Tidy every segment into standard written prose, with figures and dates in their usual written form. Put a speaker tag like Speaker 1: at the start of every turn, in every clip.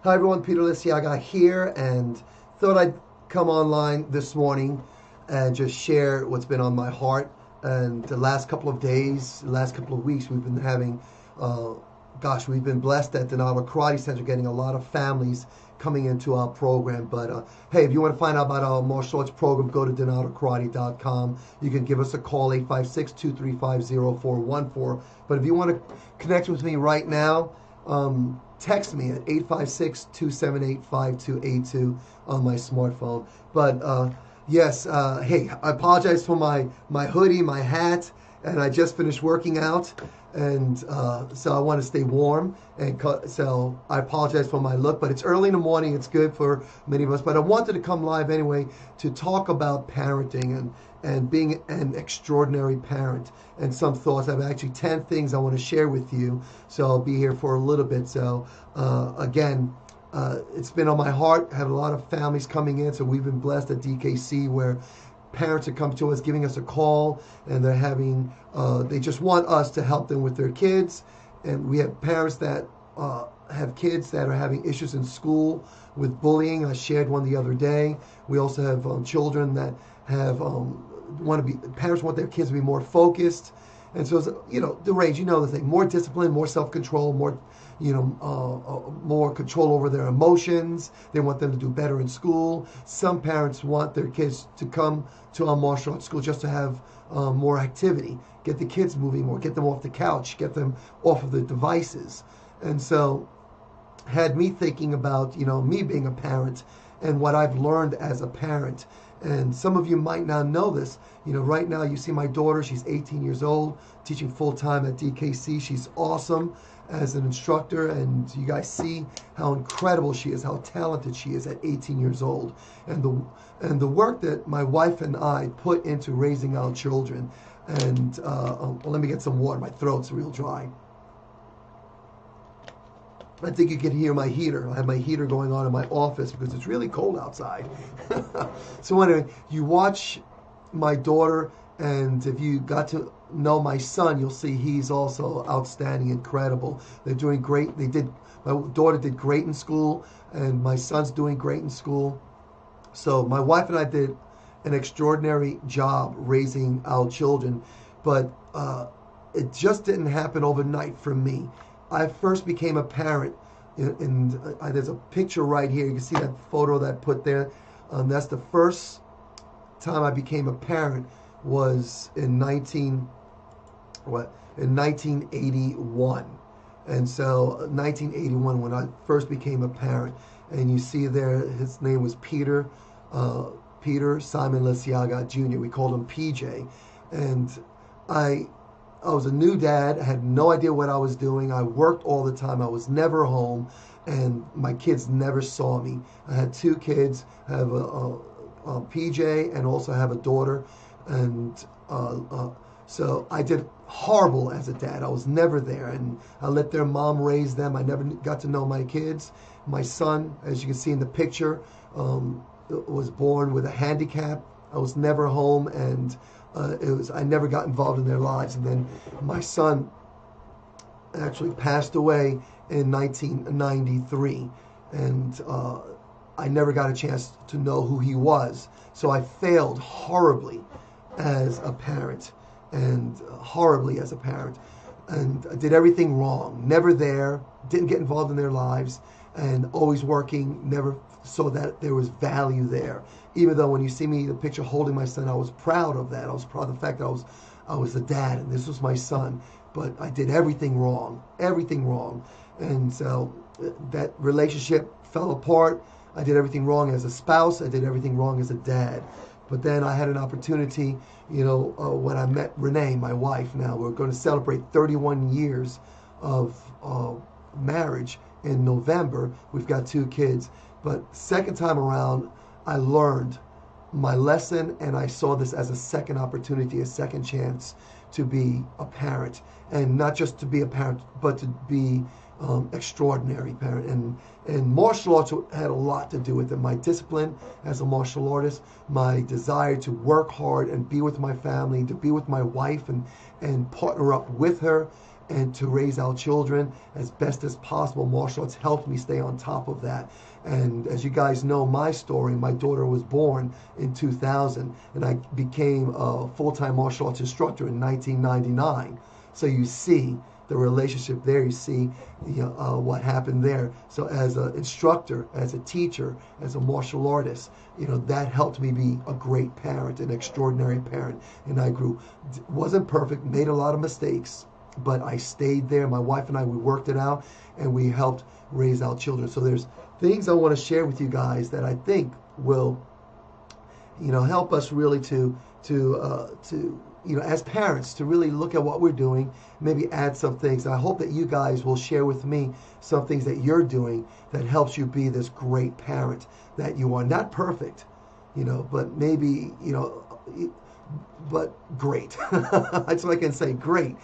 Speaker 1: Hi everyone, Peter Liciaga here, and thought I'd come online this morning and just share what's been on my heart. And the last couple of days, the last couple of weeks, we've been having, uh, we've been blessed at the Denali Karate Center, getting a lot of families coming into our program. But hey, if you want to find out about our martial arts program, go to denalikarate.com. You can give us a call, 856-235-0414. But if you want to connect with me right now, text me at 856-278-5282 on my smartphone. But yes, hey, I apologize for my hoodie, my hat, and I just finished working out, and so I want to stay warm, and so I apologize for my look, but it's early in the morning. It's good for many of us, but I wanted to come live anyway to talk about parenting and being an extraordinary parent, and some thoughts. I have actually 10 things I want to share with you, so I'll be here for a little bit. So again, it's been on my heart. I have a lot of families coming in, so we've been blessed at DKC where parents are coming to us, giving us a call, and they're having, they just want us to help them with their kids. And we have parents that have kids that are having issues in school with bullying. I shared one the other day. We also have children that have parents want their kids to be more focused. And so, the range, the thing, more discipline, more self-control, more, more control over their emotions. They want them to do better in school. Some parents want their kids to come to our martial arts school just to have more activity, get the kids moving more, get them off the couch, get them off of the devices. And so, had me thinking about, me being a parent and what I've learned as a parent. And some of you might not know this. Right now you see my daughter, she's 18 years old, teaching full-time at DKC. She's awesome as an instructor, and you guys see how incredible she is, how talented she is at 18 years old. And the work that my wife and I put into raising our children. And let me get some water, my throat's real dry. I think you can hear my heater. I have my heater going on in my office because it's really cold outside. So anyway, you watch my daughter, and if you got to know my son, you'll see he's also outstanding, incredible. They're doing great. My daughter did great in school, and my son's doing great in school. So my wife and I did an extraordinary job raising our children, but it just didn't happen overnight for me. I first became a parent, and there's a picture right here. You can see that photo that I put there. That's the first time I became a parent was in 1981. And so 1981 when I first became a parent. And you see there, his name was Peter Simon Liciaga Jr. We called him PJ. And I was a new dad. I had no idea what I was doing. I worked all the time. I was never home, and my kids never saw me. I had two kids. I have a PJ, and also have a daughter. And so I did horrible as a dad. I was never there, and I let their mom raise them. I never got to know my kids. My son, as you can see in the picture, was born with a handicap. I was never home, and I never got involved in their lives. And then my son actually passed away in 1993, and I never got a chance to know who he was. So I failed horribly as a parent, and I did everything wrong. Never there, didn't get involved in their lives, and always working, never saw that there was value there. Even though when you see me, the picture holding my son, I was proud of that. I was proud of the fact that I was the dad, and this was my son. But I did everything wrong. And so that relationship fell apart. I did everything wrong as a spouse. I did everything wrong as a dad. But then I had an opportunity, when I met Renee, my wife. Now we're going to celebrate 31 years of marriage in November. We've got two kids. But second time around, I learned my lesson, and I saw this as a second opportunity, a second chance to be a parent, and not just to be a parent, but to be extraordinary parent. And martial arts had a lot to do with it. My discipline as a martial artist, my desire to work hard and be with my family, to be with my wife and partner up with her, and to raise our children as best as possible. Martial arts helped me stay on top of that. And as you guys know my story, my daughter was born in 2000, and I became a full-time martial arts instructor in 1999. So you see the relationship there. You see, what happened there. So as an instructor, as a teacher, as a martial artist, that helped me be a great parent, an extraordinary parent. And I grew. Wasn't perfect, made a lot of mistakes, but I stayed there. My wife and I, we worked it out, and we helped raise our children. So there's things I want to share with you guys that I think will, help us really to as parents, to really look at what we're doing, maybe add some things. I hope that you guys will share with me some things that you're doing that helps you be this great parent that you are. Not perfect, but maybe, but great. That's what I can say. Great.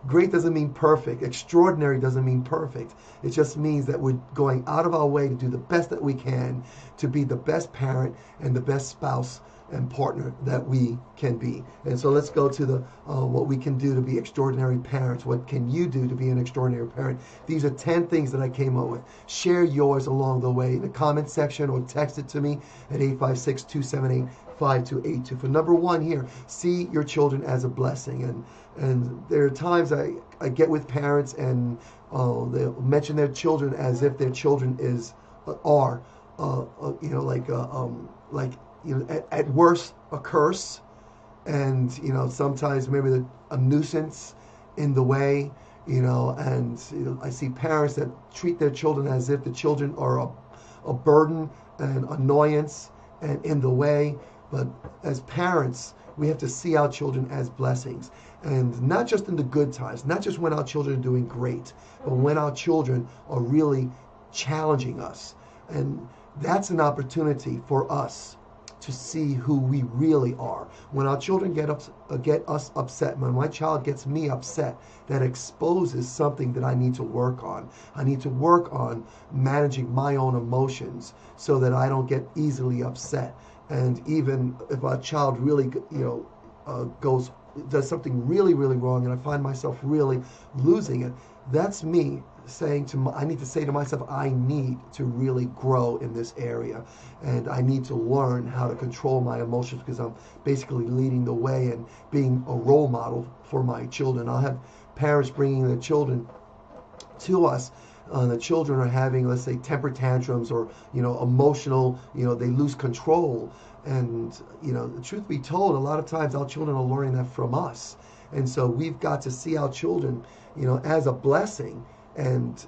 Speaker 1: Great doesn't mean perfect. Extraordinary doesn't mean perfect. It just means that we're going out of our way to do the best that we can to be the best parent and the best spouse and partner that we can be. And so let's go to the what we can do to be extraordinary parents. What can you do to be an extraordinary parent? These are 10 things that I came up with. Share yours along the way in the comment section or text it to me at 856-278-5282. For number one here, see your children as a blessing. And there are times I get with parents and they'll mention their children as if their children are at worst a curse, and sometimes maybe a nuisance in the way, and I see parents that treat their children as if the children are a burden and annoyance and in the way. But as parents, we have to see our children as blessings, and not just in the good times, not just when our children are doing great, but when our children are really challenging us. And that's an opportunity for us to see who we really are. When our children get us upset, when my child gets me upset, that exposes something that I need to work on. I need to work on managing my own emotions so that I don't get easily upset. And even if our child really, does something really, really wrong, and I find myself really losing it, that's me saying I need to say to myself, I need to really grow in this area, and I need to learn how to control my emotions, because I'm basically leading the way and being a role model for my children. I'll have parents bringing their children to us. The children are having, let's say, temper tantrums or, emotional, they lose control. And, the truth be told, a lot of times our children are learning that from us. And so we've got to see our children, as a blessing. And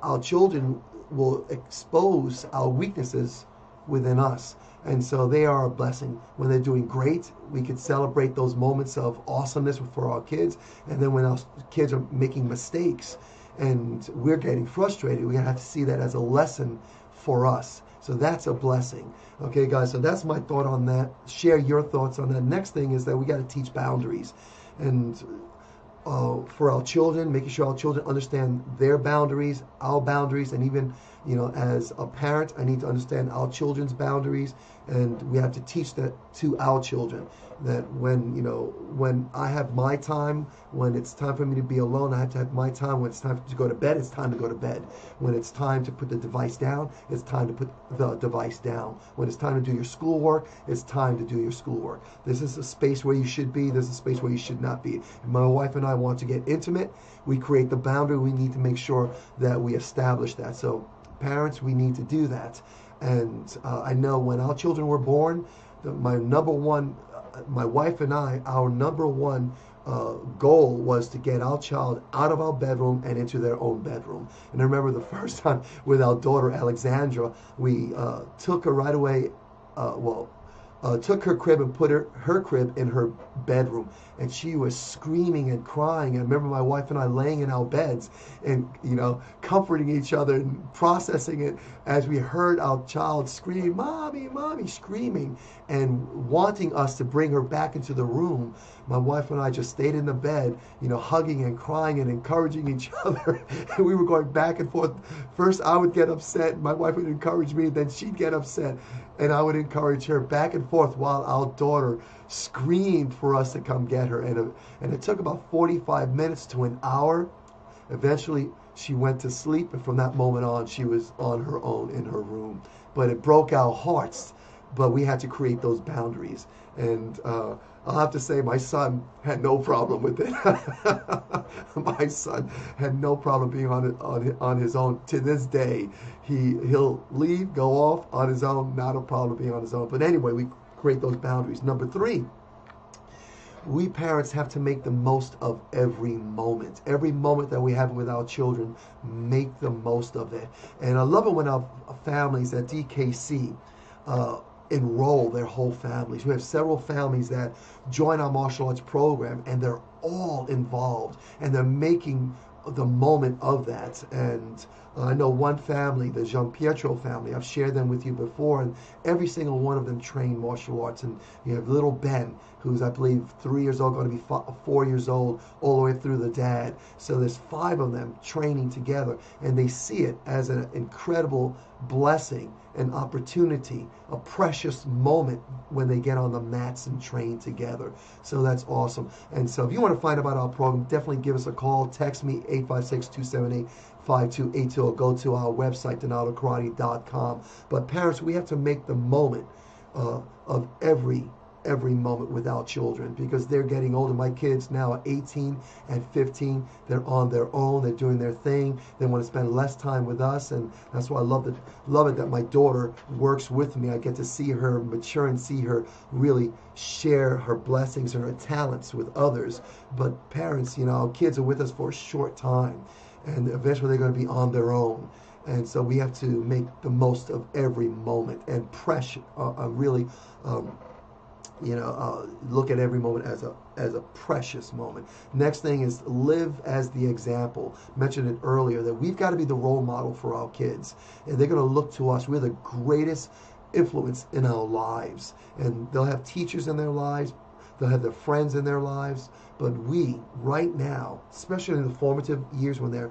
Speaker 1: our children will expose our weaknesses within us. And so they are a blessing. When they're doing great, we could celebrate those moments of awesomeness for our kids. And then when our kids are making mistakes and we're getting frustrated, we have to see that as a lesson for us. So that's a blessing. Okay, guys, so that's my thought on that. Share your thoughts on that. Next thing is that we got to teach boundaries. And for our children, making sure our children understand their boundaries, our boundaries, and even, as a parent, I need to understand our children's boundaries, and we have to teach that to our children, that when I have my time, when it's time for me to be alone, I have to have my time. When it's time to go to bed, it's time to go to bed. When it's time to put the device down, it's time to put the device down. When it's time to do your schoolwork, it's time to do your schoolwork. This is a space where you should be. This is a space where you should not be. If my wife and I want to get intimate, we create the boundary. We need to make sure that we establish that. So parents, we need to do that. And I know when our children were born, my wife and I, our number one goal was to get our child out of our bedroom and into their own bedroom. And I remember the first time with our daughter Alexandra, we took her right away, took her crib and put her crib in her bedroom, and she was screaming and crying. I remember my wife and I laying in our beds and comforting each other and processing it as we heard our child scream, "Mommy, Mommy," screaming and wanting us to bring her back into the room. My wife and I just stayed in the bed, hugging and crying and encouraging each other. And we were going back and forth. First I would get upset, my wife would encourage me, then she'd get upset. And I would encourage her back and forth while our daughter screamed for us to come get her. And it took about 45 minutes to an hour. Eventually, she went to sleep, and from that moment on, she was on her own in her room. But it broke our hearts. But we had to create those boundaries. And I'll have to say, my son had no problem with it. My son had no problem being on his own. To this day, he'll leave, go off on his own, not a problem being on his own. But anyway, we create those boundaries. Number 3, we parents have to make the most of every moment. Every moment that we have with our children, make the most of it. And I love it when our families at DKC enroll their whole families. We have several families that join our martial arts program, and they're all involved, and they're making the moment of that. And I know one family, the Jean Pietro family, I've shared them with you before, and every single one of them train martial arts. And you have little Ben, who's, I believe, 3 years old, going to be 4 years old, all the way through the dad. So there's 5 of them training together, and they see it as an incredible blessing, an opportunity, a precious moment when they get on the mats and train together. So that's awesome. And so if you want to find out about our program, definitely give us a call. Text me, 856-278-5282, or go to our website, donaldokarate.com. But parents, we have to make the moment of every moment with our children, because they're getting older. My kids now are 18 and 15. They're on their own. They're doing their thing. They want to spend less time with us, and that's why I love it that my daughter works with me. I get to see her mature and see her really share her blessings and her talents with others. But parents, our kids are with us for a short time, and eventually they're going to be on their own. And so we have to make the most of every moment and really look at every moment as a precious moment. Next thing is live as the example. Mentioned it earlier that we've got to be the role model for our kids, and they're going to look to us. We're the greatest influence in our lives, and they'll have teachers in their lives, they'll have their friends in their lives, but we right now, especially in the formative years when they're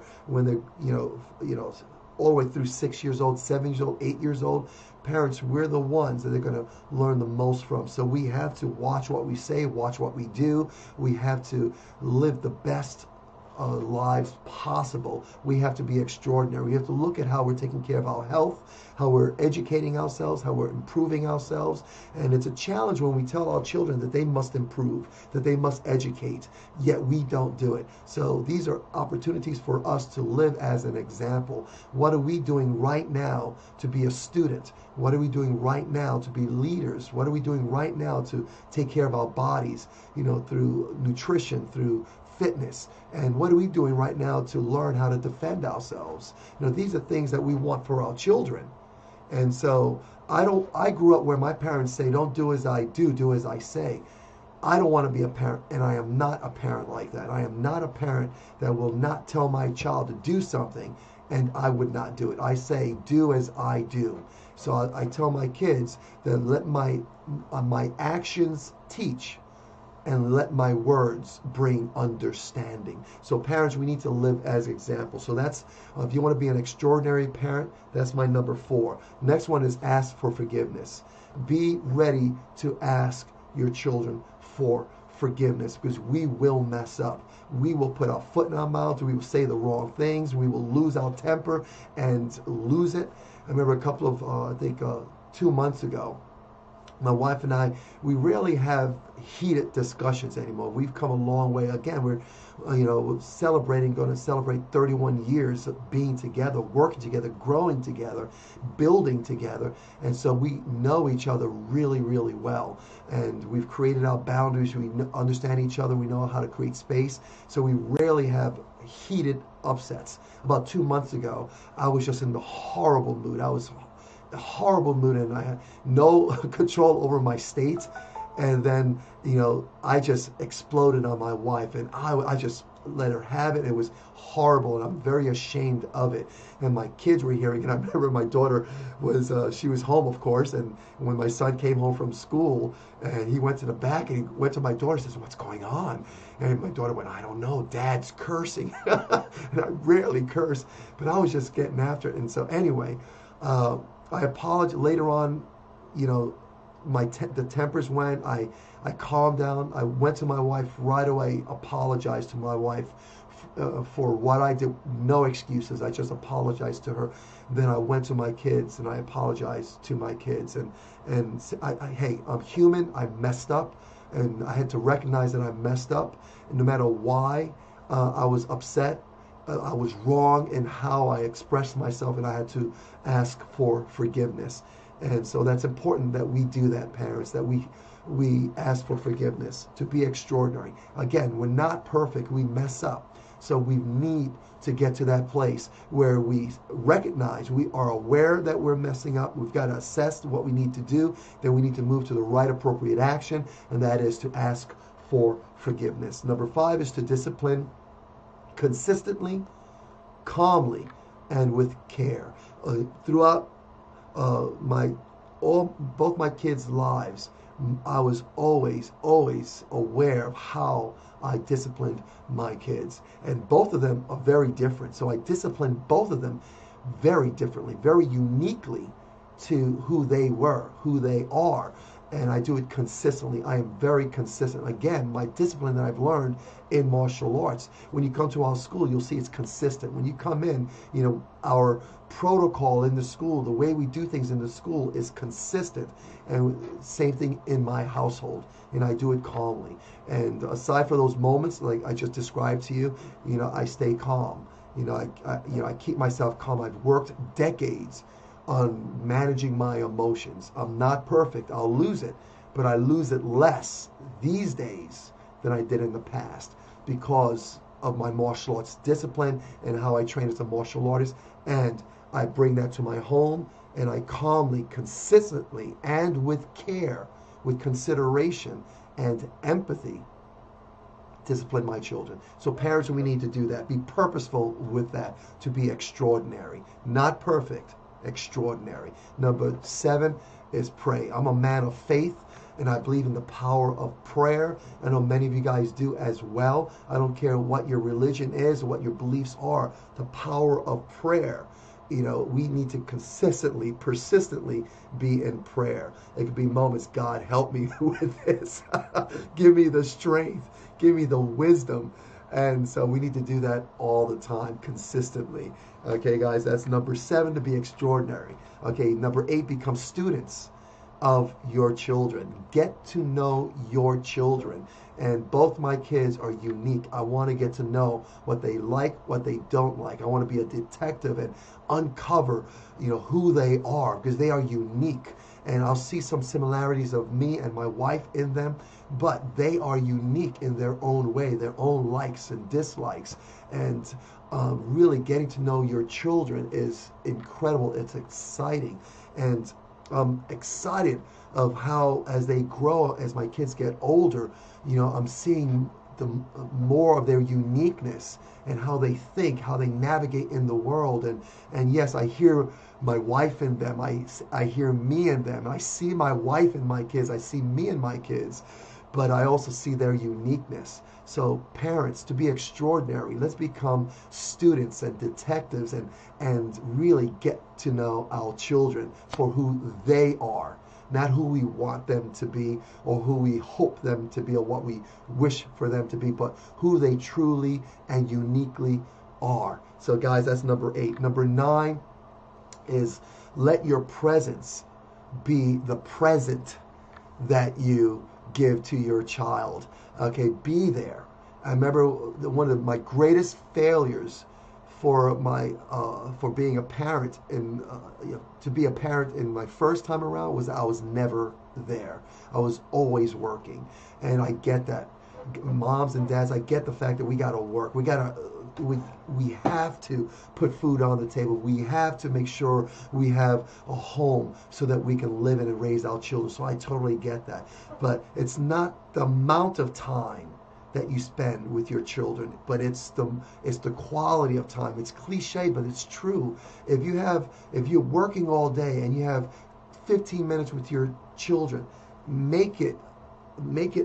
Speaker 1: all the way through 6 years old, 7 years old, 8 years old, parents, we're the ones that they're going to learn the most from. So we have to watch what we say, watch what we do. We have to live the best lives possible. We have to be extraordinary. We have to look at how we're taking care of our health, how we're educating ourselves, how we're improving ourselves. And it's a challenge when we tell our children that they must improve, that they must educate, yet we don't do it. So these are opportunities for us to live as an example. What are we doing right now to be a student? What are we doing right now to be leaders? What are we doing right now to take care of our bodies, through nutrition, through fitness? And what are we doing right now to learn how to defend ourselves? These are things that we want for our children. And so I grew up where my parents say, don't do as I do, do as I say. I don't want to be a parent, and I am not a parent like that. I am not a parent that will not tell my child to do something and I would not do it. I say, do as I do. So I tell my kids that let my actions teach, and let my words bring understanding. So parents, we need to live as examples. So that's, if you want to be an extraordinary parent, that's my number 4. Next one is ask for forgiveness. Be ready to ask your children for forgiveness, because we will mess up. We will put our foot in our mouth, we will say the wrong things, we will lose our temper and lose it. I remember a couple of, 2 months ago, my wife and I, we rarely have heated discussions anymore. We've come a long way. Again, we're, going to celebrate 31 years of being together, working together, growing together, building together. And so we know each other really, really well. And we've created our boundaries. We understand each other. We know how to create space. So we rarely have heated upsets. About 2 months ago, I was just in the horrible mood. I was a horrible mood, and I had no control over my state. And then, I just exploded on my wife, and I just let her have it. It was horrible, and I'm very ashamed of it. And my kids were hearing it. I remember my daughter was, she was home, of course, and when my son came home from school, and he went to the back, and he went to my daughter and says, what's going on? And my daughter went, I don't know, Dad's cursing. And I rarely curse, but I was just getting after it. And so anyway, I apologized later on. you know, the tempers went. I calmed down. I went to my wife right away, apologized to my wife for what I did. No excuses. I just apologized to her. Then I went to my kids and I apologized to my kids. And hey, I'm human. I messed up, and I had to recognize that I messed up. And no matter why I was upset, I was wrong in how I expressed myself, and I had to ask for forgiveness. And so that's important that we do that, parents, that we ask for forgiveness, to be extraordinary. Again, we're not perfect. We mess up. So we need to get to that place where we recognize, we are aware that we're messing up. We've got to assess what we need to do. Then we need to move to the right appropriate action, and that is to ask for forgiveness. Number 5 is to discipline consistently, calmly, and with care. Throughout both my kids' lives, I was always aware of how I disciplined my kids, and both of them are very different. So I disciplined both of them very differently, very uniquely to who they were, who they are. And I do it consistently. I am very consistent. Again, my discipline that I've learned in martial arts. When you come to our school, you'll see it's consistent. When you come in, you know, our protocol in the school, the way we do things in the school is consistent. And same thing in my household. And I do it calmly. And aside from those moments, like I just described to you, you know, I stay calm. You know, I keep myself calm. I've worked decades on managing my emotions. I'm not perfect. I'll lose it, but I lose it less these days than I did in the past because of my martial arts discipline and how I train as a martial artist. And I bring that to my home, and I calmly, consistently, and with care, with consideration and empathy, discipline my children. So parents, we need to do that. Be purposeful with that, to be extraordinary. Not perfect, extraordinary. Number 7 is pray. I'm a man of faith, and I believe in the power of prayer. I know many of you guys do as well. I don't care what your religion is or what your beliefs are. The power of prayer. You know, we need to consistently, persistently be in prayer. It could be moments, God, help me with this. Give me the strength. Give me the wisdom. And so we need to do that all the time, consistently. Okay, guys, that's number 7, to be extraordinary. Okay, number 8, become students of your children. Get to know your children. And both my kids are unique. I want to get to know what they like, what they don't like. I want to be a detective and uncover, you know, who they are, because they are unique. And I'll see some similarities of me and my wife in them, but they are unique in their own way, their own likes and dislikes. And really getting to know your children is incredible. It's exciting. And I'm excited of how, as they grow, as my kids get older, you know, I'm seeing the more of their uniqueness and how they think, how they navigate in the world. And yes, I hear my wife in them. I hear me in them. I see my wife in my kids. I see me in my kids. But I also see their uniqueness. So parents, to be extraordinary, let's become students and detectives and really get to know our children for who they are. Not who we want them to be or who we hope them to be or what we wish for them to be, but who they truly and uniquely are. So guys, that's number 8. Number 9 is let your presence be the present that you give to your child. Okay, be there. I remember one of my greatest failures for being a parent to be a parent in my first time around was I was never there. I was always working, and I get that. Moms and dads, I get the fact that we got to work. We have to put food on the table. We have to make sure we have a home so that we can live in and raise our children. So I totally get that. But it's not the amount of time that you spend with your children, but it's the quality of time. It's cliche, but it's true. If you're working all day and you have 15 minutes with your children, make it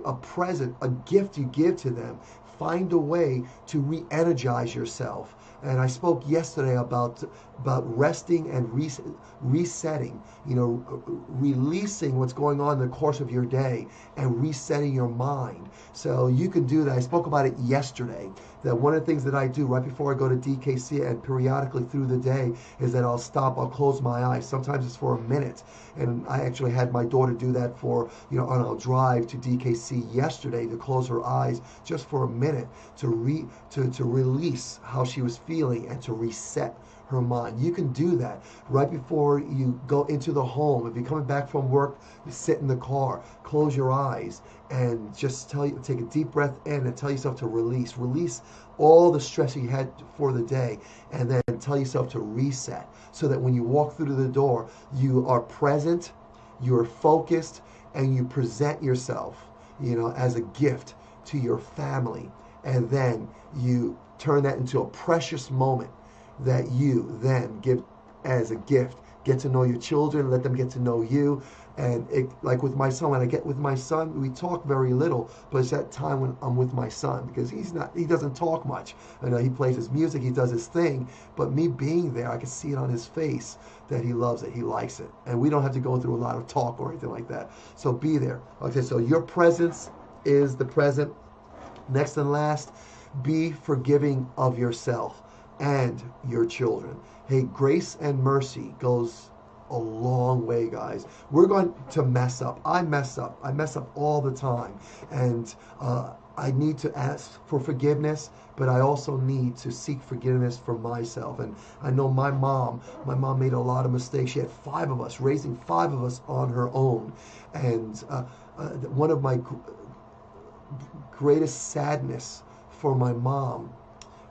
Speaker 1: a present, a gift you give to them. find a way to re-energize yourself. And I spoke yesterday about resting and resetting, releasing what's going on in the course of your day and resetting your mind. So you can do that. I spoke about it yesterday, that one of the things that I do right before I go to DKC and periodically through the day is that I'll close my eyes. Sometimes it's for a minute. And I actually had my daughter do that on a drive to DKC yesterday, to close her eyes just for a minute to release how she was feeling and to reset her mind. You can do that right before you go into the home. If you're coming back from work, you sit in the car, close your eyes, and just take a deep breath in and tell yourself to release all the stress you had for the day, and then tell yourself to reset, so that when you walk through the door, you are present, you're focused, and you present yourself, as a gift to your family. And then you turn that into a precious moment that you then give as a gift. Get to know your children, let them get to know you. And like with my son, when I get with my son, we talk very little, but it's that time when I'm with my son, because he doesn't talk much. He plays his music, he does his thing, but me being there, I can see it on his face that he loves it, he likes it. And we don't have to go through a lot of talk or anything like that. So be there. Okay, so your presence is the present. Next and last, be forgiving of yourself and your children. Hey, grace and mercy goes a long way, guys. We're going to mess up. I mess up all the time. And I need to ask for forgiveness, but I also need to seek forgiveness for myself. And I know my mom made a lot of mistakes. She had 5 of us, raising 5 of us on her own. And one of my greatest sadness for my mom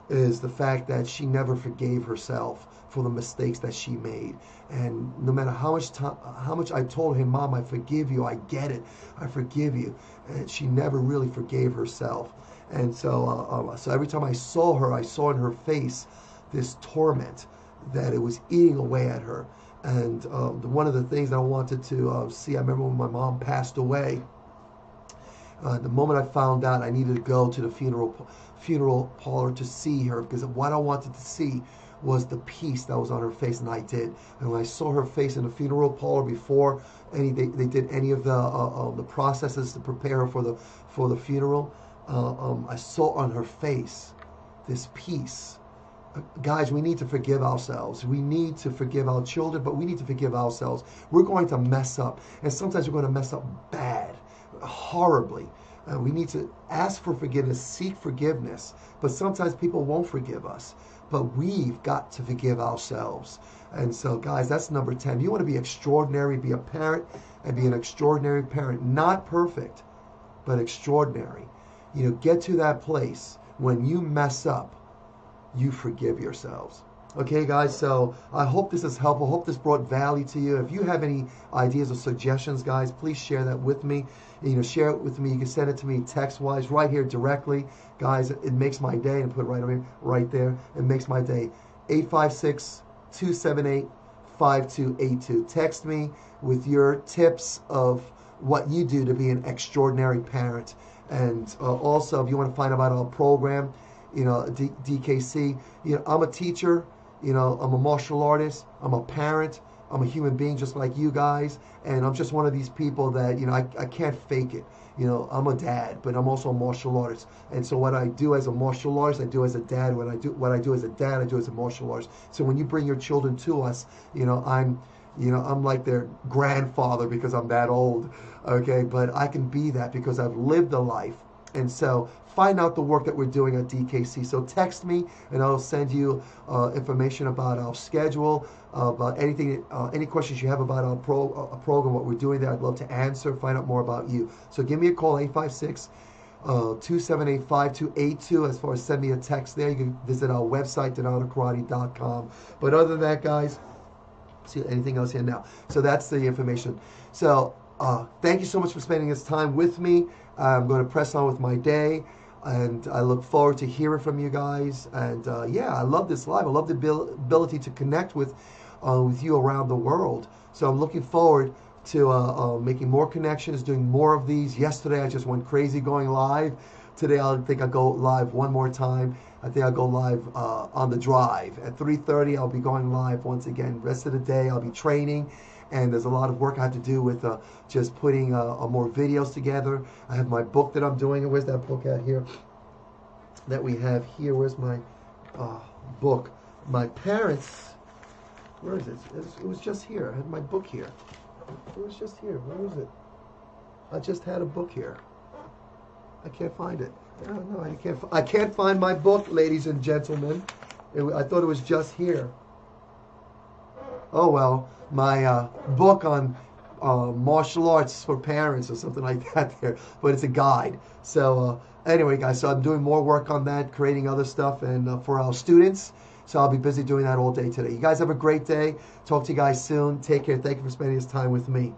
Speaker 1: is the fact that she never forgave herself for the mistakes that she made. And no matter how much I told her, Mom, I forgive you, I get it, I forgive you, and she never really forgave herself. And so every time I saw her, I saw in her face this torment that it was eating away at her. And one of the things that I wanted to see, I remember when my mom passed away, the moment I found out, I needed to go to the funeral parlor to see her, because what I wanted to see was the peace that was on her face, and I did. And when I saw her face in the funeral parlor before they did any of the processes to prepare her for the funeral, I saw on her face this peace. Guys, we need to forgive ourselves. We need to forgive our children, but we need to forgive ourselves. We're going to mess up, and sometimes we're going to mess up bad, horribly. We need to ask for forgiveness, seek forgiveness, but sometimes people won't forgive us. But we've got to forgive ourselves. And so, guys, that's number 10. If you want to be extraordinary, be a parent, and be an extraordinary parent. Not perfect, but extraordinary. Get to that place when you mess up, you forgive yourselves. Okay, guys, so I hope this is helpful. I hope this brought value to you. If you have any ideas or suggestions, guys, please share that with me. Share it with me. You can send it to me text-wise right here directly. Guys, it makes my day, and put it right there. It makes my day. 856-278-5282. Text me with your tips of what you do to be an extraordinary parent. And also, if you want to find out about our program, DKC, I'm a teacher. I'm a martial artist, I'm a parent, I'm a human being just like you guys, and I'm just one of these people that, I can't fake it. I'm a dad, but I'm also a martial artist. And so what I do as a martial artist, I do as a dad. What I do as a dad, I do as a martial artist. So when you bring your children to us, I'm like their grandfather because I'm that old, okay? But I can be that because I've lived a life. And so find out the work that we're doing at DKC. So text me, and I'll send you information about our schedule, about anything, any questions you have about our program, what we're doing there. I'd love to answer, find out more about you. So give me a call, 856-278-5282. As far as send me a text there, you can visit our website, donatokarate.com. But other than that, guys, see anything else here now. So that's the information. So thank you so much for spending this time with me. I'm going to press on with my day, and I look forward to hearing from you guys. And I love this live. I love the ability to connect with you around the world. So I'm looking forward to making more connections, doing more of these. Yesterday I just went crazy going live. today I think I'll go live one more time. I think I'll go live on the drive. At 3:30, I'll be going live once again. Rest of the day, I'll be training. And there's a lot of work I have to do with just putting more videos together. I have my book that I'm doing. Where's that book at here? That we have here. Where's my book? My parents. Where is it? It was just here. I had my book here. It was just here. Where is it? I just had a book here. I can't find it. No, I can't. I can't find my book, ladies and gentlemen. I thought it was just here. Oh well, my book on martial arts for parents or something like that there, but it's a guide. So anyway, guys, so I'm doing more work on that, creating other stuff, and for our students. So I'll be busy doing that all day today. You guys have a great day. Talk to you guys soon. Take care. Thank you for spending this time with me.